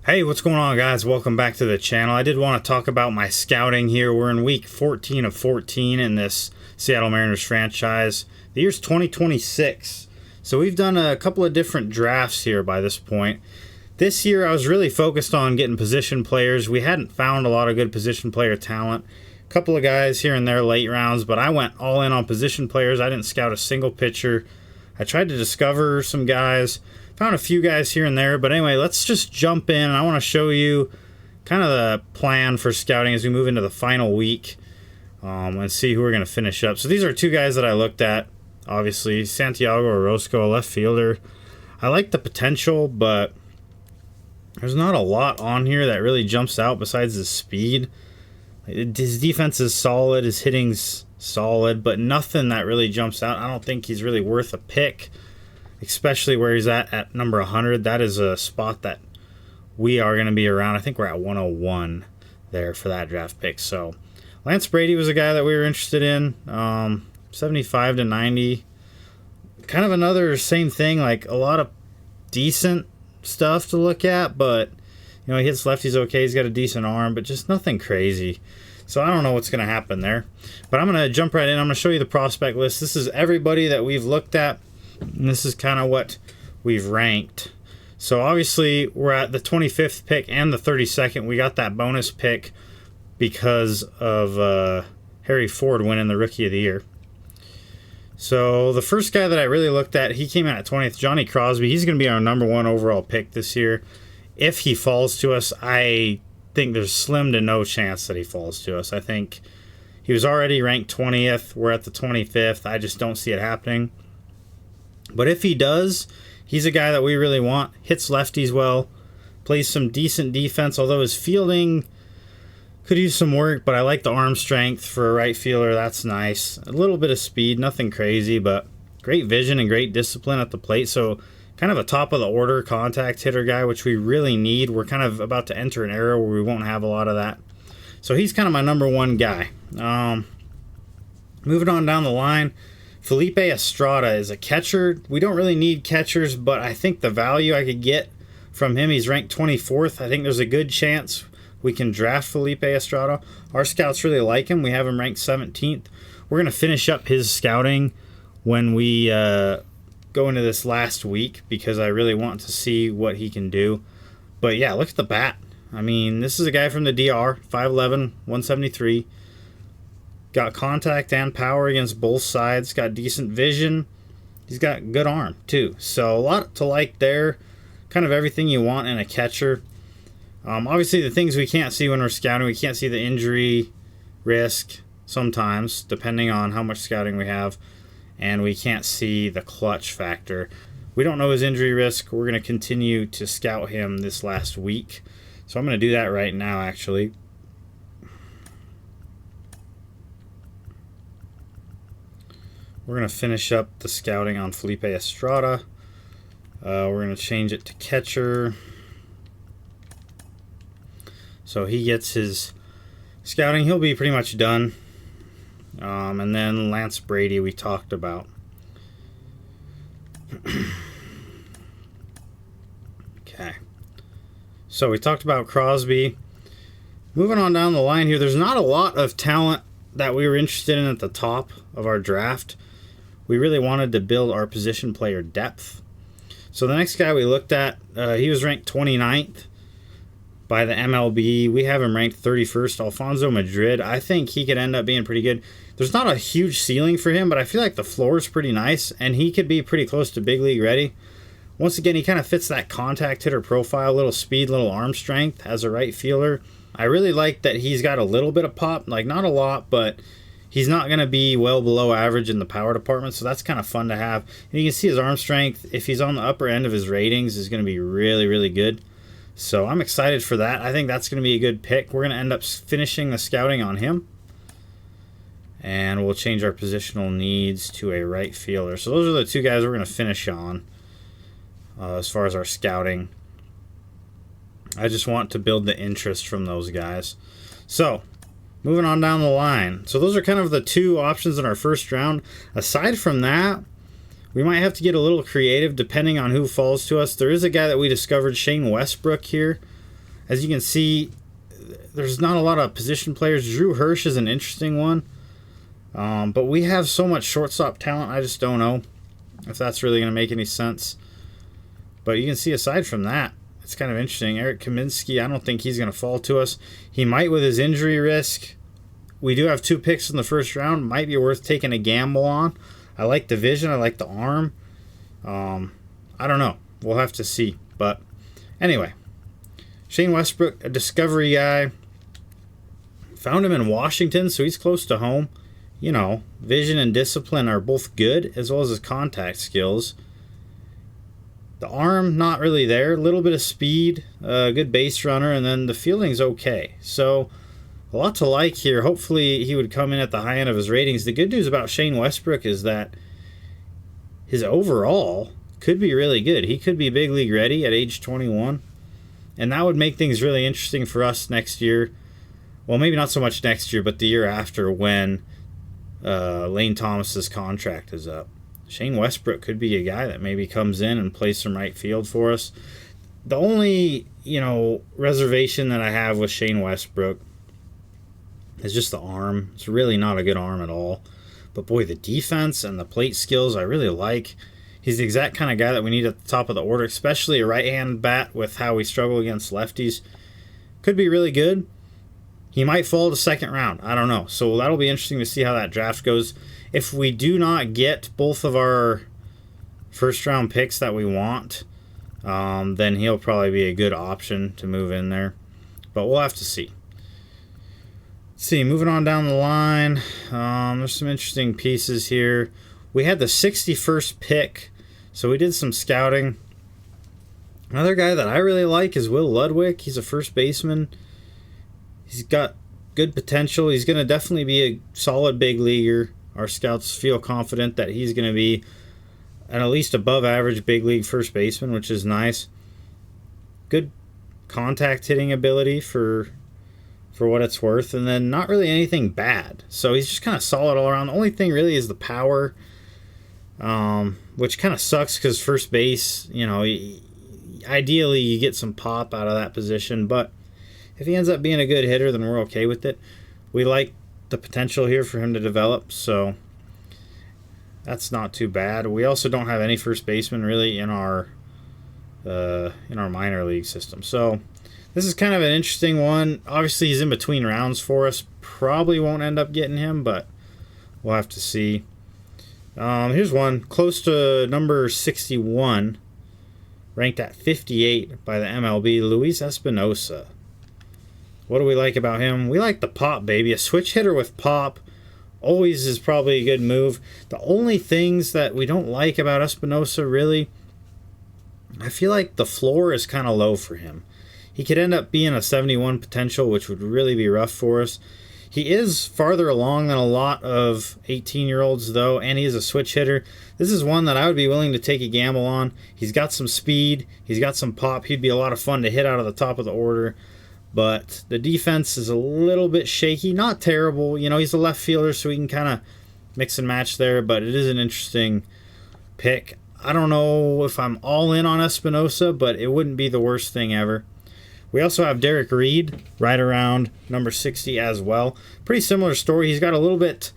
Hey, what's going on, guys? Welcome back to the channel. I did want to talk about my scouting here. We're in week 14 of 14 in this Seattle Mariners franchise. The year's 2026. So we've done a couple of different drafts here by this point. This year I was really focused on getting position players. We hadn't found a lot of good position player talent. A couple of guys here and there late rounds, but I went all in on position players. I didn't scout a single pitcher. I tried to discover some guys. Found a few guys here and there, but anyway, let's just jump in. I want to show you kind of the plan for scouting as we move into the final week and see who we're going to finish up. So these are two guys that I looked at, obviously. Santiago Orozco, a left fielder. I like the potential, but there's not a lot on here that really jumps out besides the speed. His defense is solid, his hitting's solid, but nothing that really jumps out. I don't think he's really worth a pick, especially where he's at number 100. That is a spot that we are going to be around. I think we're at 101 there for that draft pick. So Lance Brady was a guy that we were interested in, 75 to 90. Kind of another same thing, like a lot of decent stuff to look at, but you know, he hits lefties okay. He's got a decent arm, but just nothing crazy. So I don't know what's going to happen there. But I'm going to jump right in. I'm going to show you the prospect list. This is everybody that we've looked at, and this is kind of what we've ranked. So obviously we're at the 25th pick and the 32nd. We got that bonus pick because of Harry Ford winning the Rookie of the Year. So the first guy that I really looked at, he came in at 20th, Johnny Crosby. He's going to be our number 1 overall pick this year. If he falls to us, I think there's slim to no chance that he falls to us. I think he was already ranked 20th. We're at the 25th. I just don't see it happening. But if he does, he's a guy that we really want. Hits lefties well, plays some decent defense, although his fielding could use some work, but I like the arm strength for a right fielder. That's nice. A little bit of speed, nothing crazy, but great vision and great discipline at the plate. So kind of a top of the order contact hitter guy, which we really need. We're kind of about to enter an era where we won't have a lot of that. So he's kind of my number 1 guy. Moving on down the line, Felipe Estrada is a catcher. We don't really need catchers, but I think the value I could get from him, he's ranked 24th. I think there's a good chance we can draft Felipe Estrada. Our scouts really like him. We have him ranked 17th. We're going to finish up his scouting when we go into this last week because I really want to see what he can do. But yeah, look at the bat. I mean, this is a guy from the DR, 5'11", 173. Got contact and power against both sides. Got decent vision. He's got good arm, too. So a lot to like there. Kind of everything you want in a catcher. Obviously, the things we can't see when we're scouting, we can't see the injury risk sometimes, depending on how much scouting we have. And we can't see the clutch factor. We don't know his injury risk. We're going to continue to scout him this last week. So I'm going to do that right now, actually. We're going to finish up the scouting on Felipe Estrada. We're going to change it to catcher. So he gets his scouting. He'll be pretty much done. And then Lance Brady we talked about. Okay. So we talked about Crosby. Moving on down the line here, there's not a lot of talent that we were interested in at the top of our draft. We really wanted to build our position player depth. So the next guy we looked at, he was ranked 29th by the MLB. We have him ranked 31st, Alfonso Madrid. I think he could end up being pretty good. There's not a huge ceiling for him, but I feel like the floor is pretty nice, and he could be pretty close to big league ready. Once again, he kind of fits that contact hitter profile, little speed, little arm strength as a right fielder. I really like that he's got a little bit of pop, like not a lot, but he's not going to be well below average in the power department, so that's kind of fun to have. And you can see his arm strength, if he's on the upper end of his ratings, is going to be really, really good. So I'm excited for that. I think that's going to be a good pick. We're going to end up finishing the scouting on him. And we'll change our positional needs to a right fielder. So those are the two guys we're going to finish on as far as our scouting. I just want to build the interest from those guys. So moving on down the line. So those are kind of the two options in our first round. Aside from that, we might have to get a little creative depending on who falls to us. There is a guy that we discovered, Shane Westbrook here. As you can see, there's not a lot of position players. Drew Hirsch is an interesting one. But we have so much shortstop talent, I just don't know if that's really going to make any sense. But you can see aside from that, it's kind of interesting. Eric Kaminsky, I don't think he's going to fall to us. He might with his injury risk. We do have 2 picks in the first round. Might be worth taking a gamble on. I like the vision. I like the arm. I don't know. We'll have to see. But anyway, Shane Westbrook, a discovery guy. Found him in Washington, so he's close to home. You know, vision and discipline are both good, as well as his contact skills. The arm, not really there. A little bit of speed, good base runner, and then the fielding's okay. So, a lot to like here. Hopefully, he would come in at the high end of his ratings. The good news about Shane Westbrook is that his overall could be really good. He could be big league ready at age 21. And that would make things really interesting for us next year. Well, maybe not so much next year, but the year after when Lane Thomas's contract is up. Shane Westbrook could be a guy that maybe comes in and plays some right field for us. The only, reservation that I have with Shane Westbrook is just the arm. It's really not a good arm at all. But boy, the defense and the plate skills I really like. He's the exact kind of guy that we need at the top of the order, especially a right-hand bat with how we struggle against lefties. Could be really good. He might fall to second round. I don't know. So that'll be interesting to see how that draft goes. If we do not get both of our first-round picks that we want, then he'll probably be a good option to move in there. But we'll have to see. Let's see, moving on down the line. There's some interesting pieces here. We had the 61st pick, so we did some scouting. Another guy that I really like is Will Ludwig. He's a first baseman. He's got good potential. He's going to definitely be a solid big leaguer. Our scouts feel confident that he's going to be an at least above average big league first baseman, which is nice. Good contact hitting ability for what it's worth, and then not really anything bad. So he's just kind of solid all around. The only thing really is the power, which kind of sucks because first base, ideally you get some pop out of that position, but if he ends up being a good hitter, then we're okay with it. We like the potential here for him to develop, so that's not too bad. We also don't have any first baseman really in our minor league system. So this is kind of an interesting one. Obviously, he's in between rounds for us. Probably won't end up getting him, but we'll have to see. Here's one close to number 61, ranked at 58 by the MLB, Luis Espinosa. What do we like about him? We like the pop, baby. A switch hitter with pop always is probably a good move. The only things that we don't like about Espinosa, really, I feel like the floor is kind of low for him. He could end up being a 71 potential, which would really be rough for us. He is farther along than a lot of 18-year-olds, though, and he is a switch hitter. This is one that I would be willing to take a gamble on. He's got some speed. He's got some pop. He'd be a lot of fun to hit out of the top of the order. But the defense is a little bit shaky. Not terrible. He's a left fielder, so we can kind of mix and match there. But it is an interesting pick. I don't know if I'm all in on Espinosa, but it wouldn't be the worst thing ever. We also have Derek Reed right around number 60 as well. Pretty similar story. He's got a little bit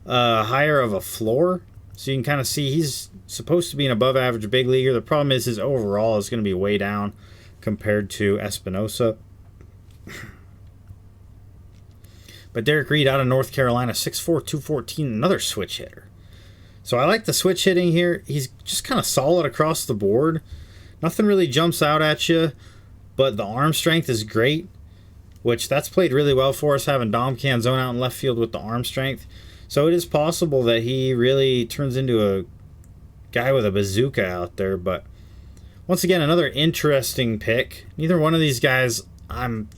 higher of a floor. So you can kind of see he's supposed to be an above average big leaguer. The problem is his overall is going to be way down compared to Espinosa. But Derek Reed out of North Carolina, 6'4", 214, another switch hitter. So I like the switch hitting here. He's just kind of solid across the board. Nothing really jumps out at you, but the arm strength is great, which that's played really well for us, having Dom Canzone out in left field with the arm strength. So it is possible that he really turns into a guy with a bazooka out there. But once again, another interesting pick. Neither one of these guys I'm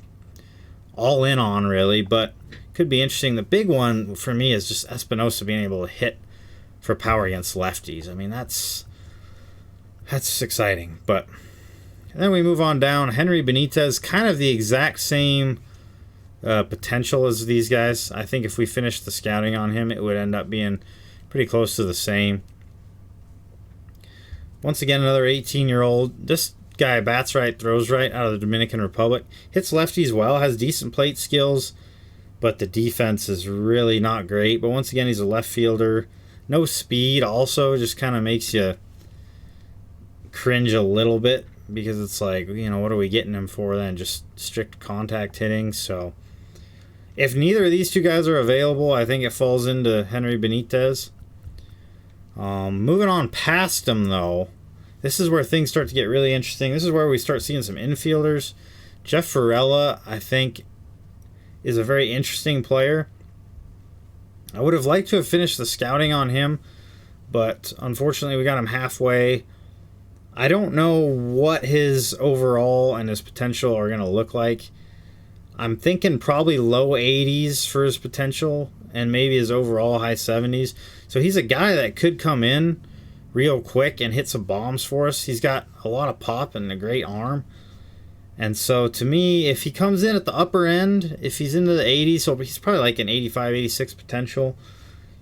all in on, really, but could be interesting. The big one for me is just Espinosa being able to hit for power against lefties. I mean, that's exciting. But then we move on down. Henry Benitez, kind of the exact same potential as these guys. I think if we finished the scouting on him, it would end up being pretty close to the same. Once again, another 18-year-old. This guy bats right, throws right, out of the Dominican Republic. Hits lefties well, has decent plate skills, but the defense is really not great. But once again, he's a left fielder. No speed also, just kind of makes you cringe a little bit because it's like, what are we getting him for then? Just strict contact hitting. So if neither of these two guys are available, I think it falls into Henry Benitez. Moving on past him, though, this is where things start to get really interesting. This is where we start seeing some infielders. Jeff Varela, I think, is a very interesting player. I would have liked to have finished the scouting on him, but unfortunately we got him halfway. I don't know what his overall and his potential are going to look like. I'm thinking probably low 80s for his potential and maybe his overall high 70s. So he's a guy that could come in real quick and hit some bombs for us. He's got a lot of pop and a great arm. And so to me, if he comes in at the upper end, if he's into the 80s, so he's probably like an 85, 86 potential,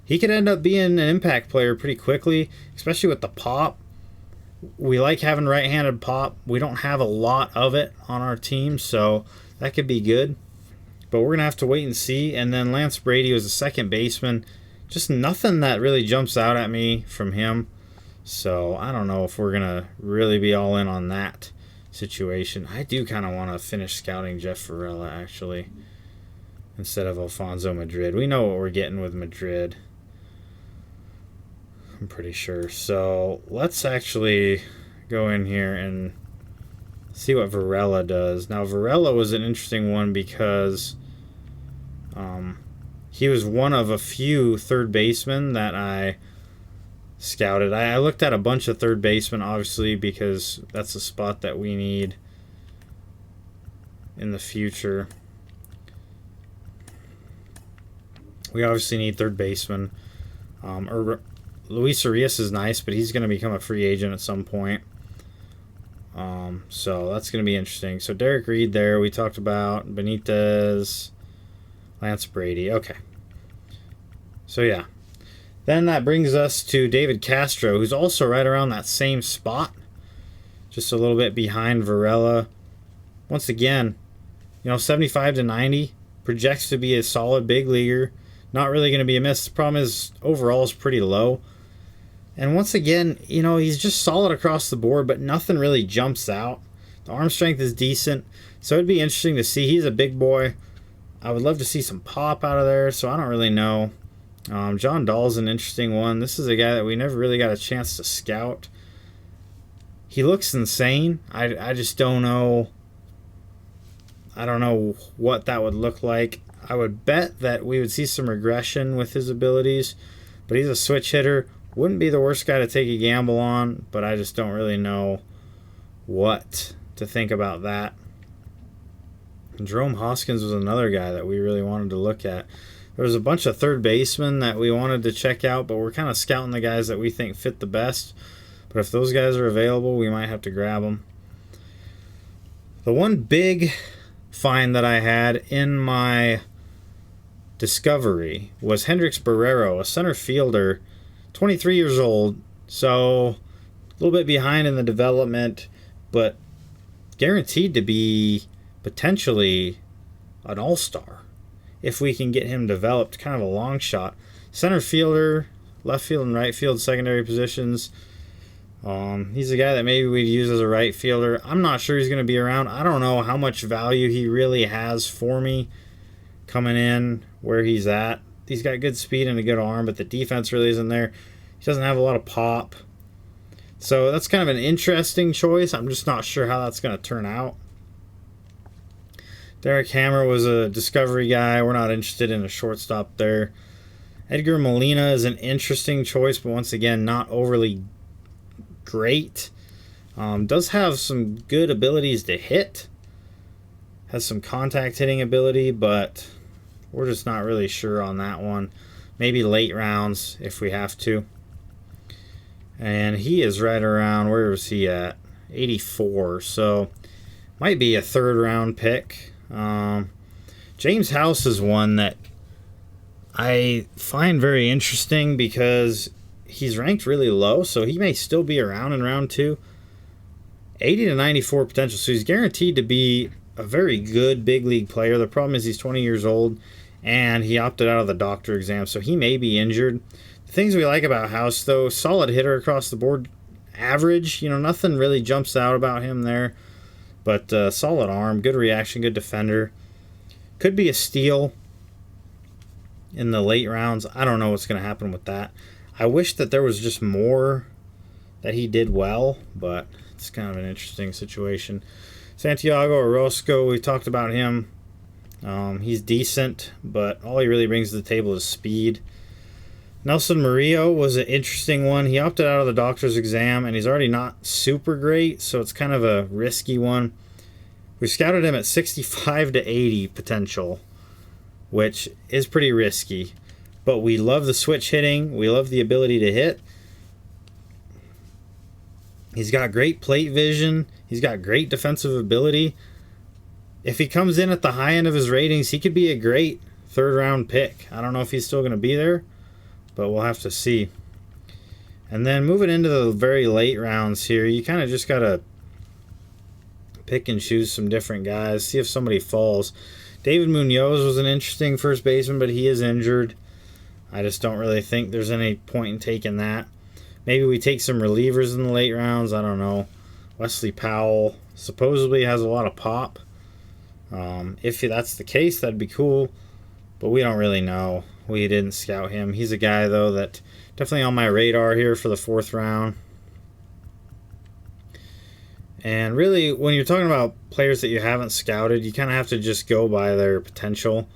he could end up being an impact player pretty quickly, especially with the pop. We like having right-handed pop. We don't have a lot of it on our team, so that could be good. But we're going to have to wait and see. And then Lance Brady was a second baseman. Just nothing that really jumps out at me from him. So I don't know if we're going to really be all in on that situation. I do kind of want to finish scouting Jeff Varela, actually, instead of Alfonso Madrid. We know what we're getting with Madrid, I'm pretty sure. So let's actually go in here and see what Varela does. Now, Varela was an interesting one because he was one of a few third basemen that I scouted. I looked at a bunch of third basemen, obviously, because that's a spot that we need in the future. We obviously need third baseman. Luis Arias is nice, but he's going to become a free agent at some point. So that's going to be interesting. So Derek Reed there. We talked about Benitez, Lance Brady. Okay. So yeah. Then that brings us to David Castro, who's also right around that same spot, just a little bit behind Varela. Once again, 75 to 90, projects to be a solid big leaguer. Not really going to be a miss. The problem is overall is pretty low. And once again, he's just solid across the board, but nothing really jumps out. The arm strength is decent, so it'd be interesting to see. He's a big boy. I would love to see some pop out of there, so I don't really know. John Dahl's an interesting one. This is a guy that we never really got a chance to scout. He looks insane. I just don't know. I don't know what that would look like. I would bet that we would see some regression with his abilities, but he's a switch hitter. Wouldn't be the worst guy to take a gamble on, but I just don't really know what to think about that. And Jerome Hoskins was another guy that we really wanted to look at. There was a bunch of third basemen that we wanted to check out, but we're kind of scouting the guys that we think fit the best. But if those guys are available, we might have to grab them. The one big find that I had in my discovery was Hendrix Barrero, a center fielder, 23 years old, so a little bit behind in the development, but guaranteed to be potentially an all-star if we can get him developed. Kind of a long shot. Center fielder, left field and right field secondary positions. He's a guy that maybe we'd use as a right fielder. I'm not sure he's going to be around. I don't know how much value he really has for me coming in where he's at. He's got good speed and a good arm, but the defense really isn't there. He doesn't have a lot of pop. So that's kind of an interesting choice. I'm just not sure how that's going to turn out. Derek Hammer was a discovery guy. We're not interested in a shortstop there. Edgar Molina is an interesting choice, but once again, not overly great. Does have some good abilities to hit. Has some contact hitting ability, but we're just not really sure on that one. Maybe late rounds if we have to. And he is right around, where was he at? 84. So might be a third round pick. James House is one that I find very interesting because he's ranked really low, so he may still be around in round 2. 80 to 94 potential. So he's guaranteed to be a very good big league player. The problem is he's 20 years old and he opted out of the doctor exam, so he may be injured. The things we like about House, though, solid hitter across the board, average. Nothing really jumps out about him there, but solid arm, good reaction, good defender. Could be a steal in the late rounds. I don't know what's going to happen with that. I wish that there was just more that he did well, but it's kind of an interesting situation. Santiago Orozco, we talked about him. He's decent, but all he really brings to the table is speed. Nelson Murillo was an interesting one. He opted out of the doctor's exam, and he's already not super great, so it's kind of a risky one. We scouted him at 65 to 80 potential, which is pretty risky. But we love the switch hitting. We love the ability to hit. He's got great plate vision. He's got great defensive ability. If he comes in at the high end of his ratings, he could be a great third-round pick. I don't know if he's still going to be there, but we'll have to see. And then moving into the very late rounds here, you kind of just got to pick and choose some different guys, see if somebody falls. David Munoz was an interesting first baseman, but he is injured. I just don't really think there's any point in taking that. Maybe we take some relievers in the late rounds. I don't know. Wesley Powell supposedly has a lot of pop. If that's the case, that'd be cool, but we don't really know. We didn't scout him. He's a guy, though, that definitely on my radar here for the 4th round. And really, when you're talking about players that you haven't scouted, you kind of have to just go by their potential.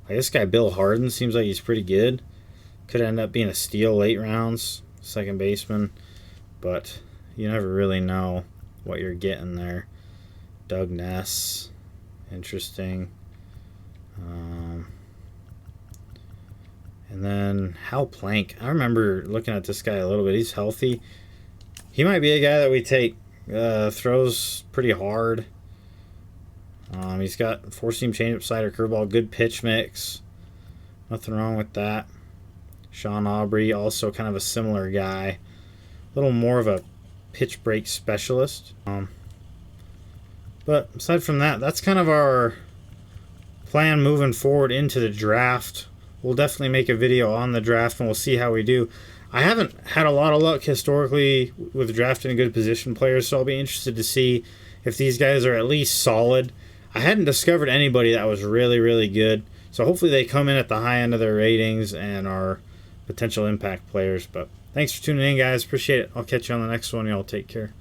Like this guy, Bill Harden, seems like he's pretty good. Could end up being a steal late rounds, second baseman, but you never really know what you're getting there. Doug Ness, interesting. And then Hal Plank. I remember looking at this guy a little bit. He's healthy. He might be a guy that we take. Throws pretty hard. He's got 4-seam changeup, slider, curveball, good pitch mix. Nothing wrong with that. Sean Aubrey, also kind of a similar guy. A little more of a pitch break specialist. But aside from that, that's kind of our plan moving forward into the draft. We'll definitely make a video on the draft and we'll see how we do. I haven't had a lot of luck historically with drafting good position players, so I'll be interested to see if these guys are at least solid. I hadn't discovered anybody that was really, really good, so hopefully they come in at the high end of their ratings and are potential impact players. But thanks for tuning in, guys. Appreciate it. I'll catch you on the next one. Y'all take care.